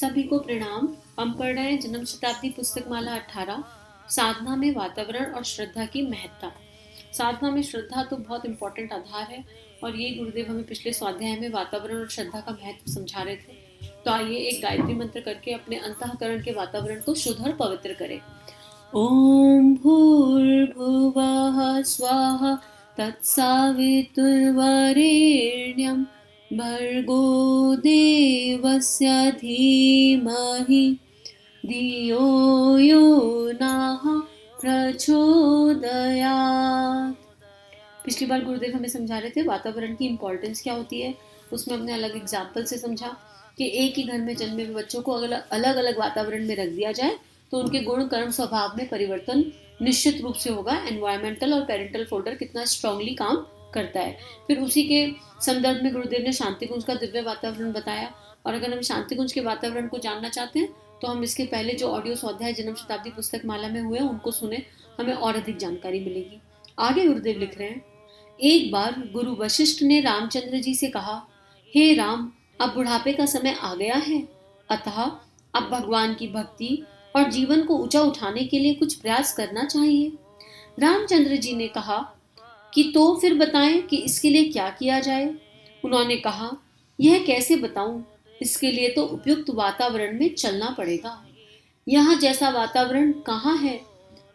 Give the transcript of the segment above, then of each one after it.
सभी को प्रणाम। हम पढ़ रहे हैं जन्म शताब्दी पुस्तक माला 18 साधना में वातावरण और श्रद्धा की महत्ता। साधना में श्रद्धा तो बहुत इंपॉर्टेंट आधार है और ये गुरुदेव हमें पिछले स्वाध्याय में वातावरण और श्रद्धा का महत्व समझा रहे थे। तो आइए एक गायत्री मंत्र करके अपने अंतःकरण के वातावरण को शुद्ध और पवित्र करें। ओम भूर्भुवः स्वाहा तत्सवितुर्वरेण्यं भर्गो देवस्य धीमहि धियो यो नः प्रचोदयात्। पिछली बार गुरुदेव हमें समझा रहे थे वातावरण की इम्पोर्टेंस क्या होती है। उसमें हमने अलग एग्जाम्पल से समझा कि एक ही घर में जन्मे हुए बच्चों को अगर अलग अलग वातावरण में रख दिया जाए तो उनके गुण कर्म स्वभाव में परिवर्तन निश्चित रूप से होगा। एनवायरमेंटल और पेरेंटल फोल्डर कितना स्ट्रांगली काम करता है। फिर उसी के संदर्भ में गुरुदेव ने शांति कुंज का दिव्य वातावरण बताया। और अगर हम शांति कुंज के वातावरण को जानना चाहते हैं तो हम इसके पहले जो ऑडियो स्वाध्याय जन्म शताब्दी पुस्तक माला में हुए उनको सुने, हमें और अधिक जानकारी मिलेगी। आगे गुरुदेव लिख रहे हैं, एक बार गुरु वशिष्ठ ने रामचंद्र जी से कहा, हे राम, अब बुढ़ापे का समय आ गया है, अतः अब भगवान की भक्ति और जीवन को ऊंचा उठाने के लिए कुछ प्रयास करना चाहिए। रामचंद्र जी ने कहा कि तो फिर बताएं कि इसके लिए क्या किया जाए। उन्होंने कहा, यह कैसे बताऊं, इसके लिए तो उपयुक्त वातावरण में चलना पड़ेगा। यहाँ जैसा वातावरण कहाँ है।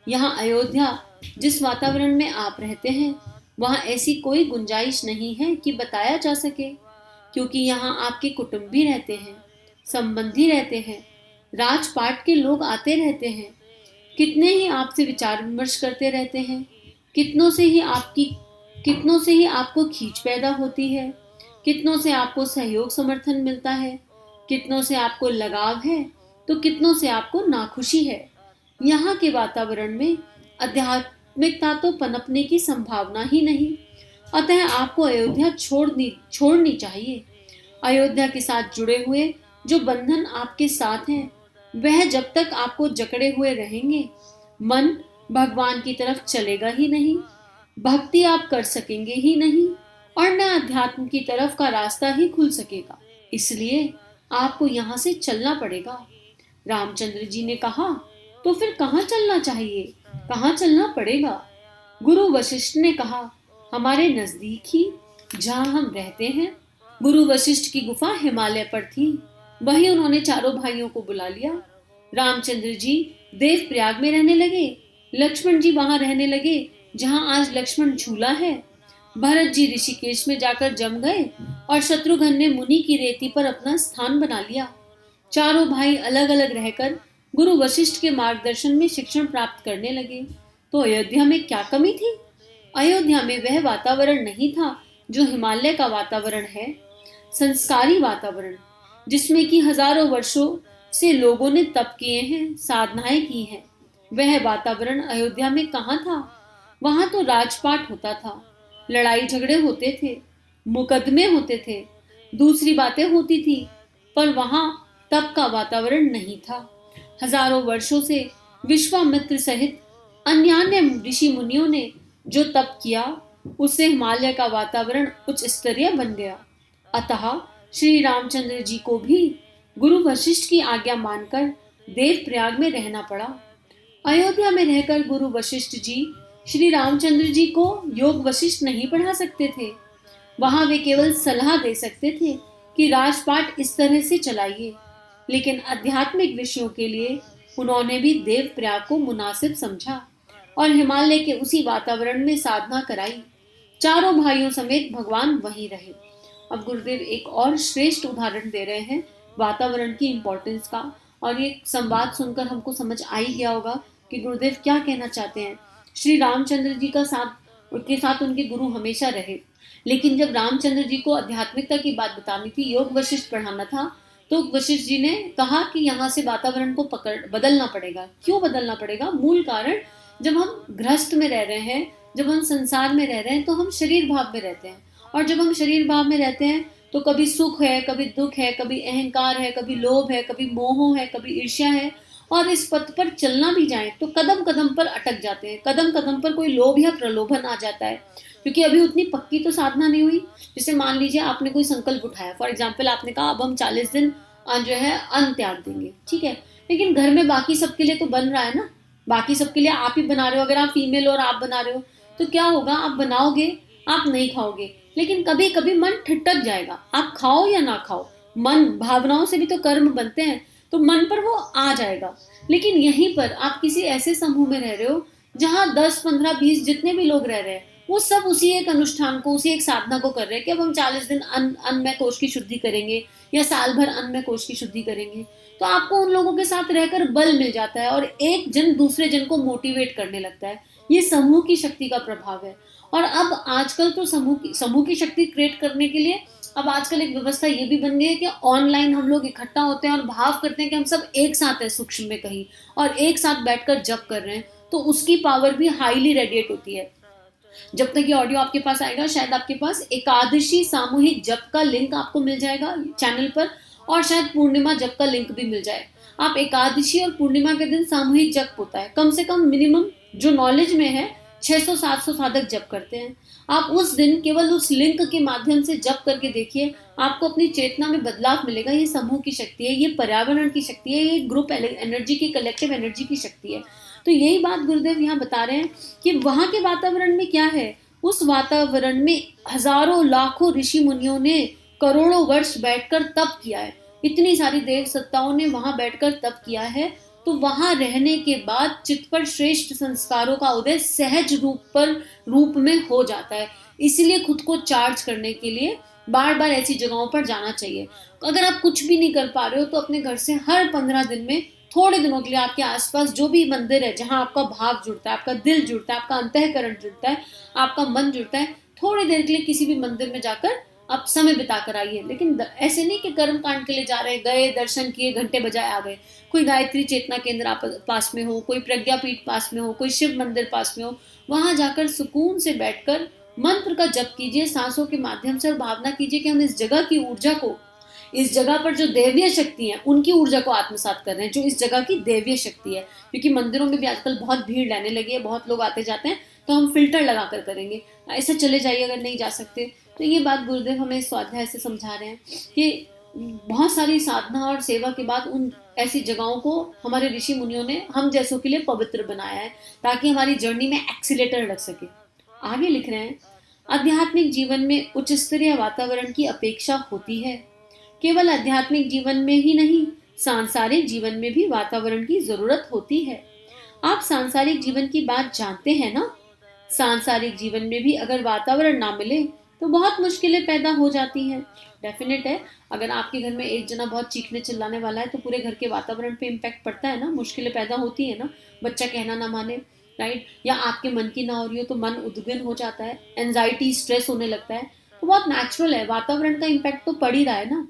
यहाँ अयोध्या जिस वातावरण में आप रहते हैं वहाँ ऐसी कोई गुंजाइश नहीं है कि बताया जा सके, क्योंकि यहाँ आपके कुटुंबी रहते हैं, संबंधी रहते हैं, राजपाट के लोग आते रहते हैं, कितने ही आपसे विचार विमर्श करते रहते हैं, कितनों से ही आपको खींच पैदा होती है, कितनों से आपको सहयोग समर्थन मिलता है, कितनों से आपको लगाव है तो कितनों से आपको नाखुशी है। यहाँ के वातावरण में आध्यात्मिकता तो पनपने की संभावना ही नहीं। अतः आपको अयोध्या छोड़नी चाहिए। अयोध्या के साथ जुड़े हुए जो बंधन आपके साथ हैं वह जब तक आपको जकड़े हुए रहेंगे, मन भगवान की तरफ चलेगा ही नहीं, भक्ति आप कर सकेंगे ही नहीं और न अध्यात्म की तरफ का रास्ता ही खुल सकेगा। इसलिए आपको यहाँ से चलना पड़ेगा। रामचंद्र जी ने कहा, तो फिर कहाँ चलना चाहिए, कहाँ चलना पड़ेगा। गुरु वशिष्ठ ने कहा, हमारे नजदीक ही जहाँ हम रहते हैं। गुरु वशिष्ठ की गुफा हिमालय पर थी। वहीं उन्होंने चारों भाइयों को बुला लिया। रामचंद्र जी देव प्रयाग में रहने लगे, लक्ष्मण जी वहां रहने लगे जहां आज लक्ष्मण झूला है, भरत जी ऋषिकेश में जाकर जम गए और शत्रुघ्न ने मुनि की रेती पर अपना स्थान बना लिया। चारों भाई अलग अलग रहकर गुरु वशिष्ठ के मार्गदर्शन में शिक्षण प्राप्त करने लगे। तो अयोध्या में क्या कमी थी। अयोध्या में वह वातावरण नहीं था जो हिमालय का वातावरण है, संस्कारी वातावरण, जिसमें कि हजारों वर्षों से लोगों ने तप किए हैं, साधनाएं की हैं। वह वातावरण अयोध्या में कहाँ था। वहां तो राजपाट होता था, लड़ाई झगड़े होते थे, मुकदमे होते थे, दूसरी बातें होती थी, पर वहां तप का वातावरण नहीं था। हजारों वर्षों से विश्वामित्र सहित अन्य ऋषि मुनियों ने जो तप किया उससे हिमालय का वातावरण उच्च स्तरीय बन गया। अतः श्री रामचंद्र जी को भी गुरु वशिष्ठ की आज्ञा मानकर देव प्रयाग में रहना पड़ा। अयोध्या में रहकर गुरु वशिष्ठ जी श्री रामचंद्र जी को योग वशिष्ठ नहीं पढ़ा सकते थे। वहां वे केवल सलाह दे सकते थे कि राजपाट इस तरह से चलाइए, लेकिन आध्यात्मिक विषयों के लिए उन्होंने भी देव प्रयाग को मुनासिब समझा और हिमालय के उसी वातावरण में साधना कराई। चारों भाइयों समेत भगवान वहीं रहे। अब गुरुदेव एक और श्रेष्ठ उदाहरण दे रहे हैं वातावरण की इम्पोर्टेंस का, और ये संवाद सुनकर हमको समझ आ ही गया होगा कि गुरुदेव क्या कहना चाहते हैं। श्री रामचंद्र जी के साथ उनके गुरु हमेशा रहे, लेकिन जब रामचंद्र जी को आध्यात्मिकता की बात बतानी थी, योग वशिष्ठ पढ़ाना था, तो वशिष्ठ जी ने कहा कि यहाँ से वातावरण को बदलना पड़ेगा। क्यों बदलना पड़ेगा? मूल कारण, जब हम गृहस्थ में रह रहे हैं, जब हम संसार में रह रहे हैं तो हम शरीर भाव में रहते हैं, और जब हम शरीर भाव में रहते हैं तो कभी सुख है, कभी दुख है, कभी अहंकार है, कभी लोभ है, कभी मोह है, कभी ईर्ष्या है, और इस पथ पर चलना भी जाए तो कदम कदम पर अटक जाते हैं। कदम कदम पर कोई लोभ या प्रलोभन आ जाता है, क्योंकि अभी उतनी पक्की तो साधना नहीं हुई। जैसे मान लीजिए आपने कोई संकल्प उठाया, फॉर एग्जाम्पल आपने कहा अब हम 40 दिन जो है अन्न त्याग देंगे, ठीक है। लेकिन घर में बाकी सबके लिए तो बन रहा है ना, बाकी सबके लिए आप ही बना रहे हो। अगर आप फीमेल और आप बना रहे हो तो क्या होगा, आप बनाओगे, आप नहीं खाओगे, लेकिन कभी कभी मन ठिठक जाएगा। आप खाओ या ना खाओ, मन, भावनाओं से भी तो कर्म बनते हैं, तो मन पर वो आ जाएगा। लेकिन यहीं पर आप किसी ऐसे समूह में रह रहे हो जहां 10, 15, 20 जितने भी लोग रह रहे हैं, वो सब उसी एक अनुष्ठान को, उसी एक साधना को कर रहे हैं कि अब हम 40 दिन अन्न कोश की शुद्धि करेंगे, या साल भर अन्न कोश की शुद्धि करेंगे। तो आपको उन लोगों के साथ रहकर बल मिल जाता है और एक जन दूसरे जन को मोटिवेट करने लगता है। ये समूह की शक्ति का प्रभाव है। और अब आजकल तो समूह की शक्ति क्रिएट करने के लिए अब आजकल एक व्यवस्था ये भी बन गई है कि ऑनलाइन हम लोग इकट्ठा होते हैं और भाव करते हैं कि हम सब एक साथ है सूक्ष्म में कहीं, और एक साथ बैठकर जप कर रहे हैं, तो उसकी पावर भी हाईली रेडिएट होती है। जब तक ये ऑडियो आपके पास आएगा, शायद आपके पास एकादशी सामूहिक जप का लिंक आपको मिल जाएगा चैनल पर, और शायद पूर्णिमा जप का लिंक भी मिल जाए। आप एकादशी और पूर्णिमा के दिन सामूहिक जप होता है, कम से कम मिनिमम जो नॉलेज में है 600-700 साधक जप करते हैं। आप उस दिन केवल उस लिंक के माध्यम से जप करके देखिए, आपको अपनी चेतना में बदलाव मिलेगा। ये समूह की शक्ति है, ये पर्यावरण की शक्ति है, ये ग्रुप एनर्जी की, कलेक्टिव एनर्जी की शक्ति है। तो यही बात गुरुदेव यहाँ बता रहे हैं कि वहां के वातावरण में क्या है। उस वातावरण में हजारों लाखों ऋषि मुनियों ने करोड़ों वर्ष बैठकर तप किया है, इतनी सारी देव सत्ताओं ने वहां बैठकर तप किया है। तो वहां रहने के बाद चित्त पर श्रेष्ठ संस्कारों का उदय सहज रूप में हो जाता है। इसलिए खुद को चार्ज करने के लिए बार बार ऐसी जगहों पर जाना चाहिए। अगर आप कुछ भी नहीं कर पा रहे हो तो अपने घर से हर 15 दिन में थोड़े दिनों के लिए आपके आसपास जो भी मंदिर है जहां आपका भाव जुड़ता है, आपका दिल जुड़ता है, आपका अंतःकरण जुड़ता है, आपका मन जुड़ता है, थोड़ी देर के लिए किसी भी मंदिर में जाकर आप समय बिता कर आइए। लेकिन ऐसे नहीं कि कर्म कांड के लिए जा रहे, गए, दर्शन किए, घंटे बजाए आ गए। कोई गायत्री चेतना केंद्र आप पास में हो, कोई प्रज्ञापीठ पास में हो, कोई शिव मंदिर पास में हो, वहां जाकर सुकून से बैठकर मंत्र का जप कीजिए सांसों के माध्यम से, और भावना कीजिए कि हम इस जगह की ऊर्जा को, इस जगह पर जो दैवीय शक्ति है उनकी ऊर्जा को आत्मसात कर रहे हैं, जो इस जगह की दैवीय शक्ति है। क्योंकि मंदिरों में भी आजकल बहुत भीड़ रहने लगी है, बहुत लोग आते जाते हैं, तो हम फिल्टर लगा कर करेंगे, ऐसे चले जाइए अगर नहीं जा सकते। तो ये बात गुरुदेव हमें स्वाध्याय से समझा रहे हैं कि बहुत सारी साधना और सेवा के बाद उन ऐसी जगहों को हमारे ऋषि मुनियों ने हम जैसों के लिए पवित्र बनाया है, ताकि हमारी जर्नी में एक्सीलेटर लग सके। आगे लिख रहे हैं, आध्यात्मिक जीवन में उच्च स्तरीय वातावरण की अपेक्षा होती है। केवल आध्यात्मिक जीवन में ही नहीं, सांसारिक जीवन में भी वातावरण की जरूरत होती है। आप सांसारिक जीवन की बात जानते हैं ना। सांसारिक जीवन में भी अगर वातावरण ना मिले तो बहुत मुश्किलें पैदा हो जाती हैं। डेफिनेट है, अगर आपके घर में एक जना बहुत चीखने चिल्लाने वाला है तो पूरे घर के वातावरण पे इम्पैक्ट पड़ता है ना, मुश्किलें पैदा होती है ना। बच्चा कहना ना माने, राइट, या आपके मन की ना हो रही हो तो मन उद्विग्न हो जाता है, एंजाइटी, स्ट्रेस होने लगता है, तो बहुत नेचुरल है, वातावरण का इम्पैक्ट तो पड़ ही रहा है ना।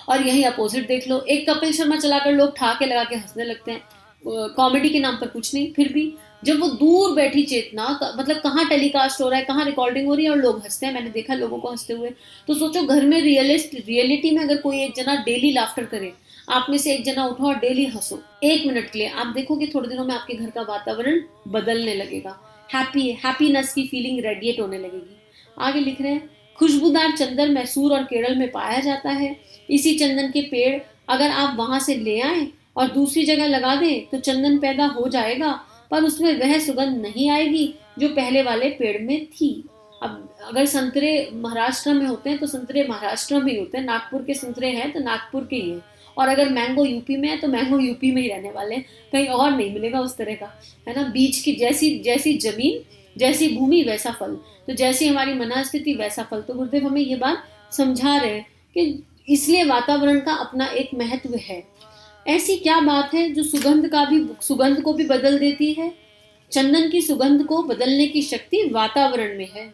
और यही अपोजिट देख लो, एक कपिल शर्मा चलाकर लोग ठाके लगा के हंसने लगते हैं, कॉमेडी के नाम पर कुछ नहीं, फिर भी जब वो दूर बैठी चेतना, मतलब कहाँ टेलीकास्ट हो रहा है, कहाँ रिकॉर्डिंग हो रही है और लोग हंसते हैं, मैंने देखा लोगों को हंसते हुए, तो सोचो घर में रियलिटी में अगर कोई एक जना डेली लाफ्टर करे, आप में से एक जना उठो और डेली हंसो 1 मिनट के लिए, आप देखोगे थोड़े दिनों में आपके घर का वातावरण बदलने लगेगा, हैप्पीनेस की फीलिंग रेडिएट होने लगेगी। आगे लिख रहे हैं, खुशबूदार चंदन मैसूर और केरल में पाया जाता है। इसी चंदन के पेड़ अगर आप वहां से ले आए और दूसरी जगह लगा दें तो चंदन पैदा हो जाएगा, पर उसमें वह सुगंध नहीं आएगी जो पहले वाले पेड़ में थी। अब अगर संतरे महाराष्ट्र में होते हैं तो संतरे महाराष्ट्र में ही होते हैं, नागपुर के संतरे हैं तो नागपुर के ही हैं, और अगर मैंगो यूपी में है तो मैंगो यूपी में ही रहने वाले हैं, कहीं और नहीं मिलेगा उस तरह का, है ना। बीज की जैसी जमीन, जैसी भूमि वैसा फल, तो जैसी हमारी मनस्थिति वैसा फल। तो गुरुदेव हमें ये बात समझा रहे हैं कि इसलिए वातावरण का अपना एक महत्व है। ऐसी क्या बात है जो सुगंध को भी बदल देती है। चंदन की सुगंध को बदलने की शक्ति वातावरण में है,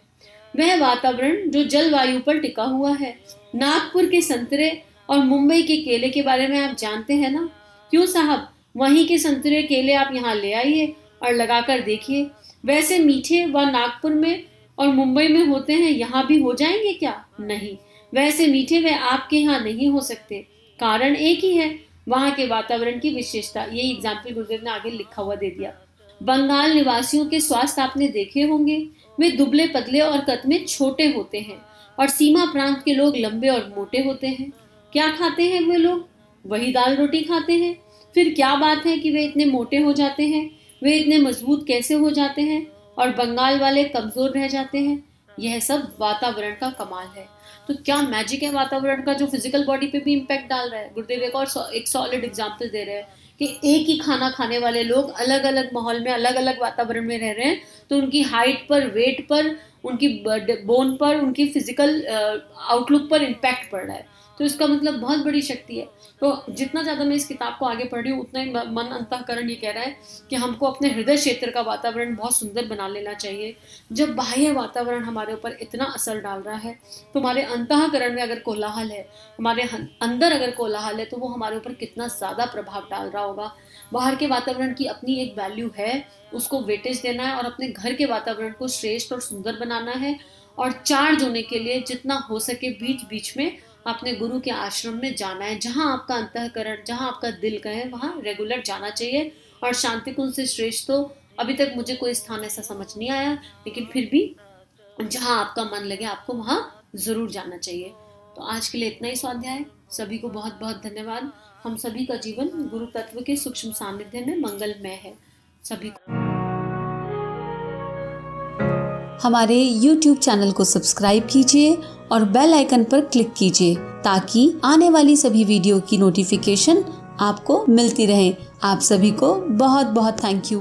वह वातावरण जो जलवायु पर टिका हुआ है। नागपुर के संतरे और मुंबई के केले के बारे में आप जानते हैं ना। क्यों साहब, वहीं के संतरे केले आप यहाँ ले आइए और लगाकर देखिए, वैसे मीठे व नागपुर में और मुंबई में होते हैं यहाँ भी हो जाएंगे क्या? नहीं, वैसे मीठे वे आपके यहाँ नहीं हो सकते। कारण एक ही है, वहां के वातावरण की विशेषता। यही एग्जाम्पल गुरुदेव ने आगे लिखा हुआ दे दिया। बंगाल निवासियों के स्वास्थ्य आपने देखे होंगे, वे दुबले पतले और कद में छोटे होते हैं, और सीमा प्रांत के लोग लंबे और मोटे होते हैं। क्या खाते हैं वे लोग? वही दाल रोटी खाते हैं। फिर क्या बात है कि वे इतने मोटे हो जाते हैं, वे इतने मजबूत कैसे हो जाते हैं, और बंगाल वाले कमजोर रह जाते हैं? यह सब वातावरण का कमाल है। तो क्या मैजिक है वातावरण का, जो फिजिकल बॉडी पे भी इम्पैक्ट डाल रहा है। गुरुदेव एक और एक सॉलिड एग्जाम्पल दे रहे हैं कि एक ही खाना खाने वाले लोग अलग अलग माहौल में, अलग अलग वातावरण में रह रहे हैं, तो उनकी हाइट पर, वेट पर, उनकी बोन पर, उनकी फिजिकल आउटलुक पर इम्पैक्ट पड़ रहा है। तो इसका मतलब बहुत बड़ी शक्ति है। तो जितना ज़्यादा मैं इस किताब को आगे पढ़ रही हूँ, उतना ही मन अंतःकरण ये कह रहा है कि हमको अपने हृदय क्षेत्र का वातावरण बहुत सुंदर बना लेना चाहिए। जब बाह्य वातावरण हमारे ऊपर इतना असर डाल रहा है, तो हमारे अंतःकरण में अगर कोलाहल है, हमारे अंदर अगर कोलाहल है, तो वो हमारे ऊपर कितना ज़्यादा प्रभाव डाल रहा होगा। बाहर के वातावरण की अपनी एक वैल्यू है, उसको वेटेज देना है और अपने घर के वातावरण को श्रेष्ठ और सुंदर बनाना है। और चार्ज होने के लिए जितना हो सके बीच बीच में अपने गुरु के आश्रम में जाना है। जहाँ आपका अंतःकरण, जहाँ आपका दिल कहे, वहाँ रेगुलर जाना चाहिए। और शांति कुंज से श्रेष्ठ तो अभी तक मुझे कोई स्थान ऐसा समझ नहीं आया, लेकिन फिर भी जहाँ आपका मन लगे आपको वहाँ जरूर जाना चाहिए। तो आज के लिए इतना ही स्वाध्याय। सभी को बहुत बहुत धन्यवाद। हम सभी का जीवन गुरु तत्व के सूक्ष्म सानिध्य में मंगलमय है। सभी को हमारे YouTube चैनल को सब्सक्राइब कीजिए और बेल आइकन पर क्लिक कीजिए ताकि आने वाली सभी वीडियो की नोटिफिकेशन आपको मिलती रहे। आप सभी को बहुत बहुत थैंक यू।